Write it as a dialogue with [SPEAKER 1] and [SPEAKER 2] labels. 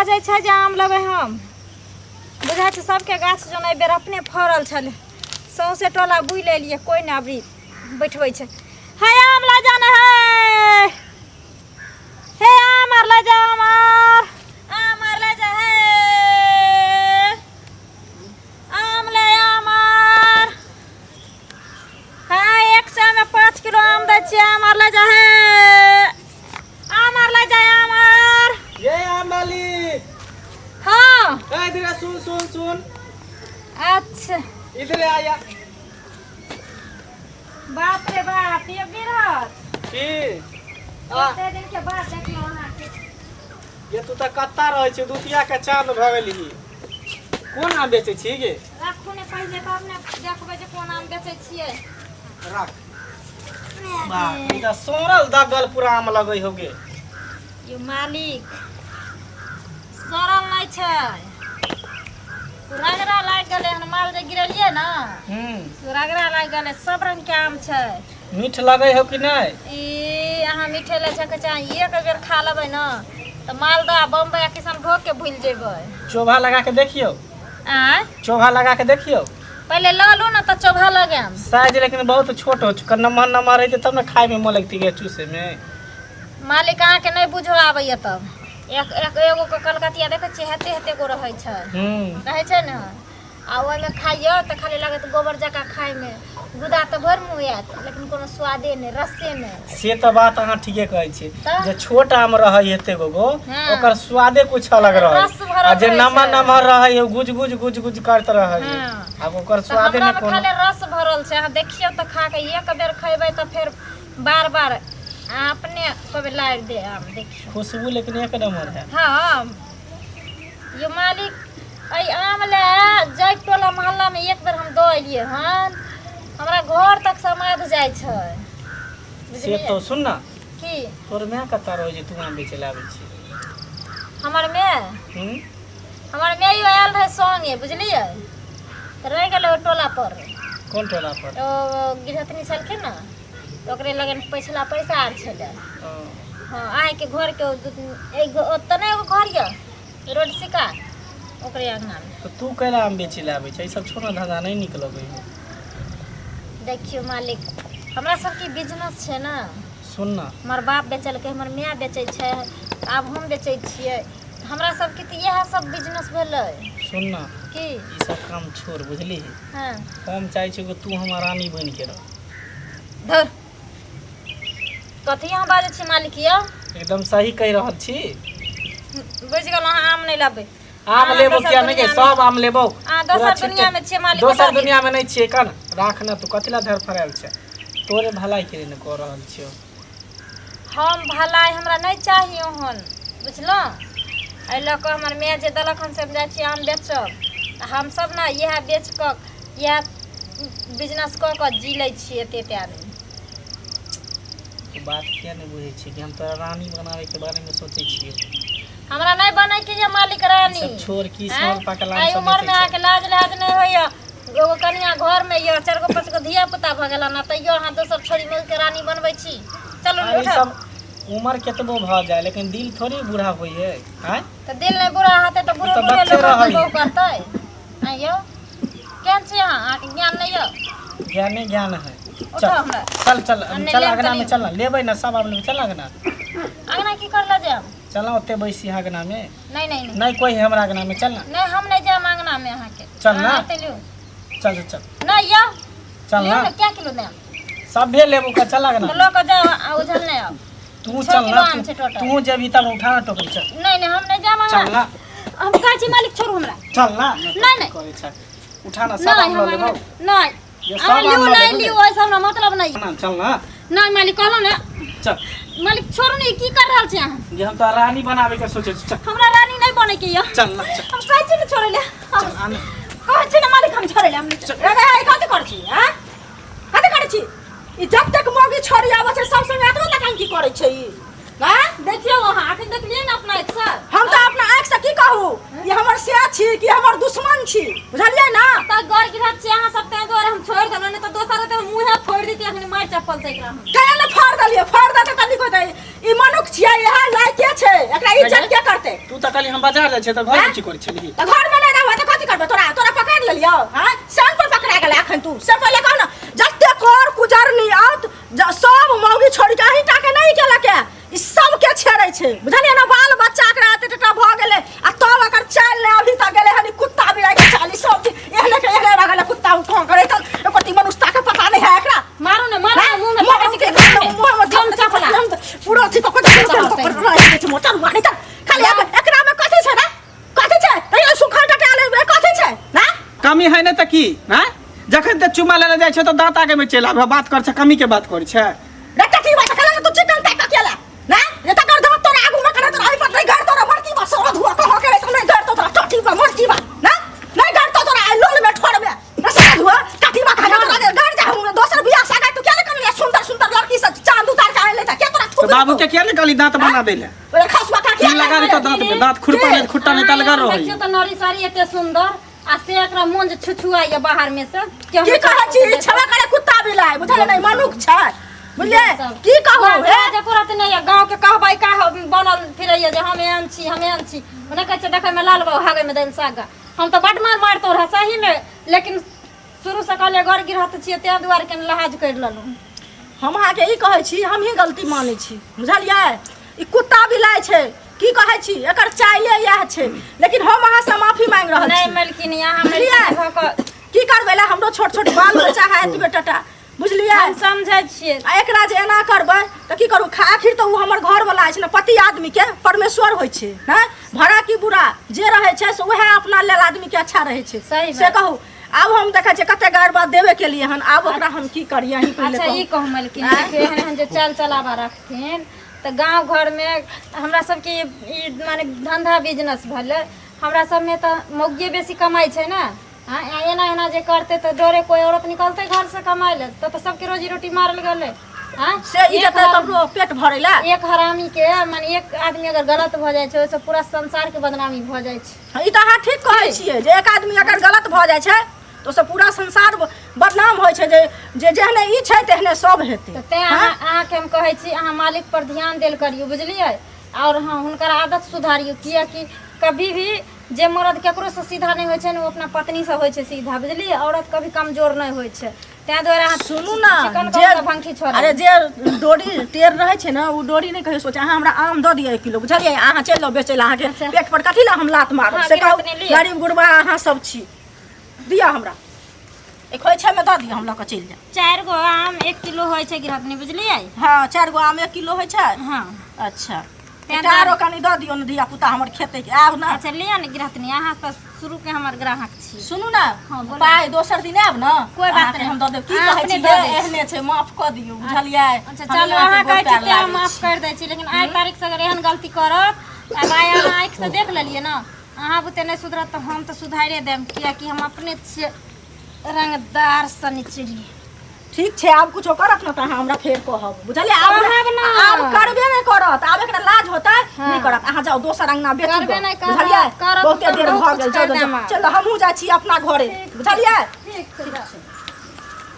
[SPEAKER 1] बाजे छै जे आम लेबै हम बुझा छै सबके गाछ जन एहि बेर अपने फड़ल छलै सौंसे टोला बुइ लेलिए कोई ना अबरी बैठबै छै हे आम ला जाना है हे आम आर ला जा आम आर ला जा है आम ले आम आर हाँ 100 में 5 किलो आम दै छियै आम आर ला जा है आम आर ला जा आम आर
[SPEAKER 2] ये आम वाली
[SPEAKER 1] हाँ
[SPEAKER 2] इधर सुन सुन सुन
[SPEAKER 1] अच्छा
[SPEAKER 2] इधर आया
[SPEAKER 1] बाप रे बाप ये बिरहत
[SPEAKER 2] की
[SPEAKER 1] कते दिन के बाद देखलो अहाँ के
[SPEAKER 2] ये तू त कत्ता रहै छै दुतिया के चांद भ गेली कोन आम बेचै छी गे
[SPEAKER 1] राखू ने पहिले तब ने देखबै जे कोन आम बेचै छियै
[SPEAKER 2] राख बा ई त सोरल दगल पूरा आम लगै होगे
[SPEAKER 1] यो मालिक सरल नहीं छै रगड़ा लाग गेलै हन माल जे गिरलिए ना रगड़ा लाग गेलै सब रंग के आम छै
[SPEAKER 2] मीठ लगै हो कि नहीं
[SPEAKER 1] ई अहाँ मीठे ले छै चाही एक बेर खा लेबै ना त मालदह बम्बई किशनभोग के भूल जेबै
[SPEAKER 2] चोभा लगा के देखियो
[SPEAKER 1] आय
[SPEAKER 2] चोभा लगा के देखियो
[SPEAKER 1] पहले ल लू ना त चोभा लगाम
[SPEAKER 2] साइज लेकिन बहुत छोट हो चुका नमहर नमहर रहते तब ना खाए में मन लगती है चूसे में
[SPEAKER 1] मालिक अहाँ के नहीं बुझो आबैया तब एगो के कलकतिया देखै छियै हेते हेते गो रहै छै रहै छै ने आ ओइ में खाइयो त खाली लागत गोबर जका खाए में गुदा त भर मुँह आयत लेकिन कोनो स्वादे नहीं रसे नहीं
[SPEAKER 2] से त बात अहाँ ठीके कहै छी
[SPEAKER 1] त?
[SPEAKER 2] जे छोट आम रहै हेते गो
[SPEAKER 1] हाँ।
[SPEAKER 2] ओकर स्वादे कुछ अलग रहै
[SPEAKER 1] रस भरल
[SPEAKER 2] आ जे
[SPEAKER 1] रहै
[SPEAKER 2] नमहर
[SPEAKER 1] छै।
[SPEAKER 2] नमहर रहै गुज गुज गुज गुज करत रहै
[SPEAKER 1] हाँ।
[SPEAKER 2] अब ओकर
[SPEAKER 1] त
[SPEAKER 2] स्वादे
[SPEAKER 1] हमरा
[SPEAKER 2] ने
[SPEAKER 1] में
[SPEAKER 2] कोनो
[SPEAKER 1] खाली रस भरल छै अहाँ देखियो त खा के एक बेर खैबै त फिर बार बार अपने कबे लाग दे आम देखियो
[SPEAKER 2] खुशबू लेकिन एक नंबर है
[SPEAKER 1] हाँ यो मालिक आई आम ले जय टोला मोहल्ला में एक बेर हम दो एलिए हन हमरा घर तक समाध जाय छै
[SPEAKER 2] से
[SPEAKER 1] बुझलिए
[SPEAKER 2] तो सुन ना
[SPEAKER 1] की
[SPEAKER 2] तोर में कता रहो जे तू आम बेचे लाबै छी
[SPEAKER 1] हमर में हमर में यो आयल रहे संगे बुझलिए त रह गेलै टोला पर
[SPEAKER 2] कौन टोला पर
[SPEAKER 1] ओ गिरहतनी छलखिन ना तो ओकरे लगन पैसा आर छलै हाँ आए के घर के तने एगो घर ये रोड सिका ओकरे अंगना में
[SPEAKER 2] तो तू कैला आम बेचे लाबै छै सब छोना धंधा नहीं निक लगै है
[SPEAKER 1] देखियो मालिक हमरा सबके बिजनेस छै ना
[SPEAKER 2] सुन ना
[SPEAKER 1] हमर बाप बेचलकै हमर माय बेचै छै आब हम बेचै छियै हमरा सबके त इएह सब बिजनेस भेलै
[SPEAKER 2] सुन ना
[SPEAKER 1] की
[SPEAKER 2] ई सब काम छोड़ बुझली
[SPEAKER 1] हाँ
[SPEAKER 2] हम चाहे छी कि तू हमर रानी बन के रह
[SPEAKER 1] धर कथी यहाँ बाजै छी मालिक यौ
[SPEAKER 2] एकदम सही कह रहल छी
[SPEAKER 1] बुझि गेलहुँ अहाँ आम नहीं लेबै
[SPEAKER 2] आम लेबो क्या नहीं के सब आम लेबो
[SPEAKER 1] अहाँ दोसर दुनिया में छियै मालिक
[SPEAKER 2] दोसर दुनिया में नहीं छियै कन राख ना तू कथिला धर फराल छै तोरे भलाई के लिए कह रहल छियो
[SPEAKER 1] हम भलाई हमरा नहीं चाहिए हन बुझलो एहि लऽ कऽ हमर माय जे देलक हन से हम जाइ छी आम बेचब हम सब ना इएह बेच कऽ इएह बिजनेस कऽ कऽ जी लै छियै एते आदमी
[SPEAKER 2] तू बात क्या नहीं बुझे छी कि हम तोरा रानी बनावे के बारे में सोचे छियै
[SPEAKER 1] हमरा नहीं बनै के ये मालिक रानी
[SPEAKER 2] सब छोड़ की
[SPEAKER 1] हैं?
[SPEAKER 2] सोल पकला
[SPEAKER 1] एहि
[SPEAKER 2] सब
[SPEAKER 1] उम्र में
[SPEAKER 2] बेचै छै।
[SPEAKER 1] आके लाज लाज नहीं होइया एगो कनिया घर में ये 4 गो 5 गो धिया पुता भ गेला ना तैयो अहाँ दोसर छोरी मिल के रानी बनबै छी चलू
[SPEAKER 2] अरे
[SPEAKER 1] उठा
[SPEAKER 2] सब उम्र केतबो भ जाए लेकिन दिल थोड़ी बूढ़ा होई है हैं
[SPEAKER 1] त दिल नहीं बुढ़ा हेतै त बुढ़ो
[SPEAKER 2] तो
[SPEAKER 1] बुढ़े
[SPEAKER 2] बच्चे
[SPEAKER 1] लोग
[SPEAKER 2] रहै।
[SPEAKER 1] बहू करतै आइयो केहन छी अहाँ अहाँके ज्ञान नहीं यऽ
[SPEAKER 2] ज्ञान है
[SPEAKER 1] उठो
[SPEAKER 2] चल
[SPEAKER 1] हमरा
[SPEAKER 2] चल चल
[SPEAKER 1] अन्ने
[SPEAKER 2] चल
[SPEAKER 1] लेब
[SPEAKER 2] अगना में
[SPEAKER 1] तनी।
[SPEAKER 2] चल ना लेबै ना सब आम लेबै चल अगना
[SPEAKER 1] अंगना की करला जाम
[SPEAKER 2] चल ना ओते बैसी अगना में
[SPEAKER 1] नहीं नहीं नहीं
[SPEAKER 2] नहीं कोई है हमरा अगना में चल ना
[SPEAKER 1] नहीं हम नहीं जाम अंगना में अहाँ के
[SPEAKER 2] चल ना।
[SPEAKER 1] लियो
[SPEAKER 2] चल चल
[SPEAKER 1] नहीं या
[SPEAKER 2] चल
[SPEAKER 1] लियो
[SPEAKER 2] ना
[SPEAKER 1] ना क्या किलो देम
[SPEAKER 2] सभे लेबू का चल अगना
[SPEAKER 1] तो लोग जाओ आ उझल नहीं आओ
[SPEAKER 2] तू
[SPEAKER 1] 6
[SPEAKER 2] चल
[SPEAKER 1] किलो
[SPEAKER 2] ना
[SPEAKER 1] आम छै टोटल
[SPEAKER 2] तू जब इतना उठा ना टोकरी चल
[SPEAKER 1] नहीं नहीं हम नहीं जाम
[SPEAKER 2] चल
[SPEAKER 1] अंगना
[SPEAKER 2] ना
[SPEAKER 1] हम कहै छी मालिक छोड़ू हमरा
[SPEAKER 2] चल ना
[SPEAKER 1] नहीं, नहीं।
[SPEAKER 2] करे छै उठा ना सब
[SPEAKER 1] नहीं
[SPEAKER 2] आम
[SPEAKER 1] हम
[SPEAKER 2] ले लेबो
[SPEAKER 1] नहीं
[SPEAKER 2] ये
[SPEAKER 1] अहाँ
[SPEAKER 2] सब
[SPEAKER 1] लियो
[SPEAKER 2] आम
[SPEAKER 1] नहीं
[SPEAKER 2] ले
[SPEAKER 1] लियो ऐसा हमरा मतलब नहीं
[SPEAKER 2] ना चल ना
[SPEAKER 1] नहीं मालिक कहलो ना
[SPEAKER 2] चल
[SPEAKER 1] मालिक छोड़ू नहीं की कर रहल छी अहाँ
[SPEAKER 2] जे हम तो रानी बनावे के सोचे छी चल
[SPEAKER 1] हमरा रानी नहीं बने के ये
[SPEAKER 2] चल ना चल
[SPEAKER 1] हम कहै छी ना छोड़े ले
[SPEAKER 2] चल आने
[SPEAKER 1] कहै छी ना मालिक हम छोड़े ले हम
[SPEAKER 3] अरे कथी कर छी हैं कथी कर छी ई जब तक मोगी छोड़ी आबै छै सब संगे एतबो तक की करै छै ई हैं
[SPEAKER 1] देखियो वहां आके देखलिए ना अपना एक साथ
[SPEAKER 3] हम तो अपना आँख से की कहू ये हमर से छी कि हमर दुश्मन छी बुझलिए ना
[SPEAKER 1] त घर गिरहत छी अहाँ सब ते द्वारे हम छोड़ देलो ने त दोसर त मुंहे फोड़ देती अखनी मार चप्पल से एकरा हम
[SPEAKER 3] कहे ने फाड़ दलिए फाड़ दे त तनी को दे ई मनुख छियै यह लायके छै एकरा इज्जत के करते
[SPEAKER 2] तू त कहली हम बाजार जाइ छै त घर में की करै छली
[SPEAKER 3] तो घर में नहीं रहबा तो कथी करबे तोरा तोरा पकड़ लेलियो हां सान पर पकड़ा गेला अखन तू से पहले कह ना जत्ते कर गुजर नहीं आत सब मौगी छोड़ के ही टाके नहीं केला के ई सब के छेड़ै छै बुझलिए ना बाल बच्चा के रात टटा भ गेले आ तब अकर चाल ले अभी तक गेले हनी कुत्ता भी रह के चाली सब एहने के एहने रह गेले कुत्ता को करे त एकर तीमन उस्ता के पता नहीं है एकरा
[SPEAKER 1] मारू ने मारू मुंह में पकड़ के
[SPEAKER 3] मुंह में दम चपला पूरा थी को मोटर मारी त खाली एकरा में कथि छै रे कथि छै तैयो सुखल टटाले में कथि छै ना
[SPEAKER 2] कमी है न त की हैं जखन त चुमा लेने जाइ छै त दांत आगे में चल आबे बात कर छै कमी के बात कर छै
[SPEAKER 3] रे कथि बात कला तू चिकन तक केला ना ये त कर दो तोरा आगु में करे तोरा पर नहीं घर तोरा मरती बस धुआ कह के तो नहीं घर तो तोरा टटी पर मरती बा ना नहीं घर तो तोरा लोल में छोड़बे ऐसा धुआ कथि बात खा तोरा घर जा हम दोसर बियाह सागा तू क्या कर सुंदर सुंदर लड़की सब चांद उतार के आले त के तोरा
[SPEAKER 2] तो बाबू के क्या निकाली दांत बना देले
[SPEAKER 3] ओरे खसवा का
[SPEAKER 2] की लगा रे तो दांत में दांत खुरपा में खुट्टा नहीं लगा रहो
[SPEAKER 1] देखियो त नरी सारी एते सुंदर आ से एकरा मुंज छुछुआइया बाहर में से
[SPEAKER 3] की कहै छी छवा करे कुत्ता बिलाय बुझले नहीं मनुख छै बुझले की कहू हे
[SPEAKER 1] जरूरत नहीं है गांव के कहबै का बनल फिरैया जे हम एहन छी ओने कहै छै देखै में लाल बाबू हागे में दैल सागा हम तो बड मार मारतो रह सही में लेकिन शुरू से कहले घर गिरहत छियै ते दुआर के लहाज कर ललू
[SPEAKER 3] हम अहाँ के ई कहै छी हम ही गलती मानै छी बुझलियै ई कुत्ता बिलाय छै की कहै छी एकर चाइले यह छै लेकिन हम अहाँ से माफी मांग रहल छी
[SPEAKER 1] नहीं मलकिन यहाँ हम
[SPEAKER 3] की करबै ला हमरो छोट छोट बाल बच्चा है एतबे टटा बुझलियै
[SPEAKER 1] हम समझै छियै
[SPEAKER 3] आ एकरा जे एना करबै त की करू आखिर तो उ हमर घर वाला छै न पति आदमी के परमेश्वर होय छै ना भरा की बुरा जे रहै छै से वह अपना लेल आदमी के अच्छा रहै छै
[SPEAKER 1] सही
[SPEAKER 3] से कहू अब हम देखै छै कते गार बात देबे के लिए हन अब ओकरा हम की करियै ही पहले
[SPEAKER 1] अच्छा ई कहू मलकिन एहन जे चाल चलावा रखथिन त गांव घर में हमरा सबके ई माने धंधा बिजनेस भले हमरा सब में त मौगिए बेसी कमाई छै ना हां एना एना जे करते तो डरे कोई औरत निकलते घर से कमाई ले तो सबके रोजी रोटी मारल गले हां
[SPEAKER 3] से ई जते ककरो पेट भरेला
[SPEAKER 1] एक हरामी के माने एक आदमी अगर गलत भ जाय छै ओसे पूरा संसार के बदनामी भ जाय छै
[SPEAKER 3] ई त अहाँ ठीक कहै छियै जे एक आदमी अगर गलत भ जाय छै तो से पूरा संसार बदनाम होय छै जे जेहने ई छै तेहने सब हेतै
[SPEAKER 1] ते अहाँ के हम कहै छी अहाँ मालिक पर ध्यान देल करियो बुझलियै और हां हुनकर आदत सुधारियो किया कि कभी भी जे मर्द केकरो से सीधा नहीं होय छै वो अपना पत्नी से होय छै सीधा बुझलियै औरत कभी कमजोर नहीं होय छै ते द्वारा अहाँ
[SPEAKER 3] सुनू ना
[SPEAKER 1] जे भंठी छोड़
[SPEAKER 3] अरे जे डोरी टेर रहै छै ना उ डोरी नहीं कहियो सोचे अहाँ हमरा आम द दिय 1 किलो बुझलियै अहाँ चल लो बेचै ला अहाँ के पेट पर कथि ला हम लात मारब से कहू गरीब गुरबा अहाँ सब छी दिया हमरा एक खोइछा में द दिया हम ल के चल जा
[SPEAKER 1] 4 गो आम 1 किलो होय छै गिरहत नहीं बुझलियै
[SPEAKER 3] हां 4 गो आम 1 किलो होय छै
[SPEAKER 1] हां
[SPEAKER 3] अच्छा तारो कनी द दियो न दिया पुता हमर खेते के आब ना
[SPEAKER 1] अच्छा लिया न गिरहत नहीं अहाँ त शुरू के हमर ग्राहक छी
[SPEAKER 3] सुनू ना पाई दोसर दिन आब ना
[SPEAKER 1] कोई बात नहीं
[SPEAKER 3] हम द देब की कहै छी एहने छै माफ क दियौ बुझलियै
[SPEAKER 1] अच्छा चलो अहाँ कहै छी ते हम माफ कर दै छी लेकिन आइ तारीख से अगर एहन गलती करब अब आइ अहाँ आँख से देख लेलिए ना अहाँ बुते नहीं सुधरत तो हम तो सुधारे देम किया कि हम अपने रंगदार सनिचरी
[SPEAKER 3] ठीक छै आब कुछो करत न त अहाँ हमरा फेर कहब बुझलियै आब करबे नहीं करत आब एकरा लाज होतै नहीं करत अहाँ जाओ दोसर अंगना बेच
[SPEAKER 1] करबे नहीं करत
[SPEAKER 3] बुझलियै
[SPEAKER 1] करत
[SPEAKER 3] बहुते देर भ गेल चलो हमहू जा छी अपना घरे बुझलियै